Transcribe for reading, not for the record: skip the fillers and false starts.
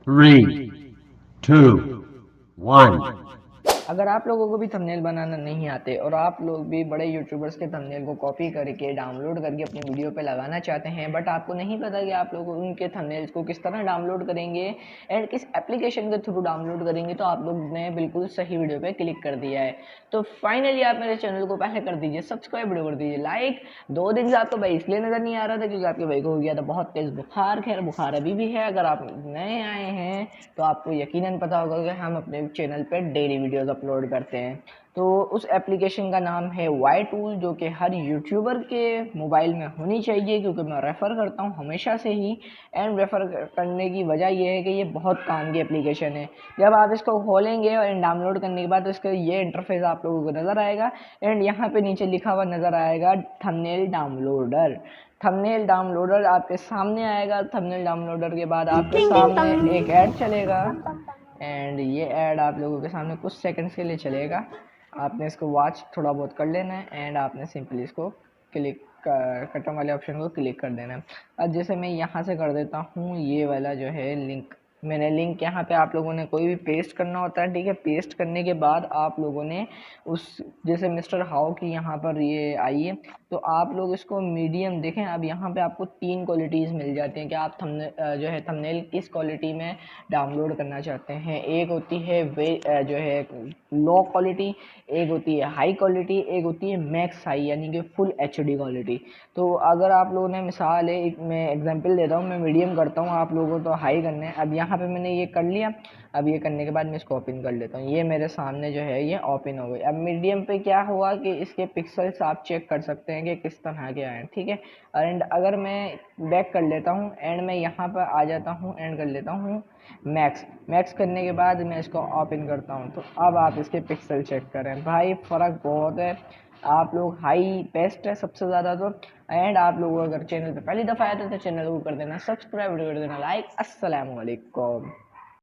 Three, two, one. अगर आप लोगों को भी थंबनेल बनाना नहीं आते और आप लोग भी बड़े यूट्यूबर्स के थंबनेल को कॉपी करके डाउनलोड करके अपनी वीडियो पे लगाना चाहते हैं, बट आपको नहीं पता कि आप लोग उनके थंबनेल्स को किस तरह डाउनलोड करेंगे एंड किस एप्लीकेशन के थ्रू डाउनलोड करेंगे, तो आप लोग ने बिल्कुल सही वीडियो पे क्लिक कर दिया है। तो फाइनली आप मेरे चैनल को पहले कर दीजिए सब्सक्राइब, वीडियो कर दीजिए लाइक। 2 दिन से आपको भाई इसलिए नज़र नहीं आ रहा था क्योंकि आपके भाई को हो गया था बहुत तेज़ बुखार। खैर बुखार अभी भी है। अगर आप नए आए हैं तो आपको यकीनन पता होगा कि हम अपने चैनल पे डेली वीडियोस अपलोड करते हैं। तो उस एप्लीकेशन का नाम है वाई टूल, जो कि हर यूट्यूबर के मोबाइल में होनी चाहिए क्योंकि मैं रेफ़र करता हूँ हमेशा से ही। एंड रेफ़र करने की वजह यह है कि ये बहुत काम की एप्लीकेशन है। जब आप इसको खोलेंगे और डाउनलोड करने के बाद इसका ये इंटरफेस आप लोगों को नज़र आएगा एंड यहाँ पे नीचे लिखा हुआ नज़र आएगा थंबनेल डाउनलोडर। थंबनेल डाउनलोडर आपके सामने आएगा। थंबनेल डाउनलोडर के बाद आपके सामने एक ऐड चलेगा एंड ये ऐड आप लोगों के सामने कुछ सेकंड्स के लिए चलेगा। आपने इसको वॉच थोड़ा बहुत कर लेना है एंड आपने सिंपली इसको क्लिक कटन वाले ऑप्शन को क्लिक कर देना है। अब जैसे मैं यहाँ से कर देता हूँ ये वाला जो है लिंक, मैंने लिंक यहाँ पे आप लोगों ने कोई भी पेस्ट करना होता है, ठीक है। पेस्ट करने के बाद आप लोगों ने उस जैसे मिस्टर हाउ की यहाँ पर ये आई है तो आप लोग इसको मीडियम देखें। अब यहाँ पे आपको 3 क्वालिटीज़ मिल जाती हैं कि आप जो है थंबनेल किस क्वालिटी में डाउनलोड करना चाहते हैं। एक होती है जो है लो क्वालिटी, एक होती है हाई क्वालिटी, एक होती है मैक्स हाई यानी कि फुल एचडी क्वालिटी। तो अगर आप लोगों ने मिसाल है, मैं एग्जांपल देता हूँ, मैं मीडियम करता हूँ, आप लोगों को तो हाई करना है। अब यहाँ पे मैंने ये कर लिया। अब ये करने के बाद मैं इसको ओपन कर लेता हूँ। ये मेरे सामने जो है ये ओपन हो गई। अब मीडियम पे क्या हुआ कि इसके पिक्सल्स आप चेक कर सकते हैं कि किस तरह के आए हैं, ठीक है। एंड अगर मैं बैक कर लेता हूँ एंड मैं यहाँ पर आ जाता हूँ एंड कर लेता हूँ मैक्स। मैक्स करने के बाद मैं इसको ओपन करता हूँ तो अब आप इसके पिक्सल चेक करें भाई, फ़र्क बहुत है। आप लोग हाई बेस्ट है सबसे ज़्यादा तो। एंड आप लोग अगर चैनल पे पहली दफ़ा आए थे तो चैनल को कर देना सब्सक्राइब, कर देना लाइक। अस्सलाम वालेकुम।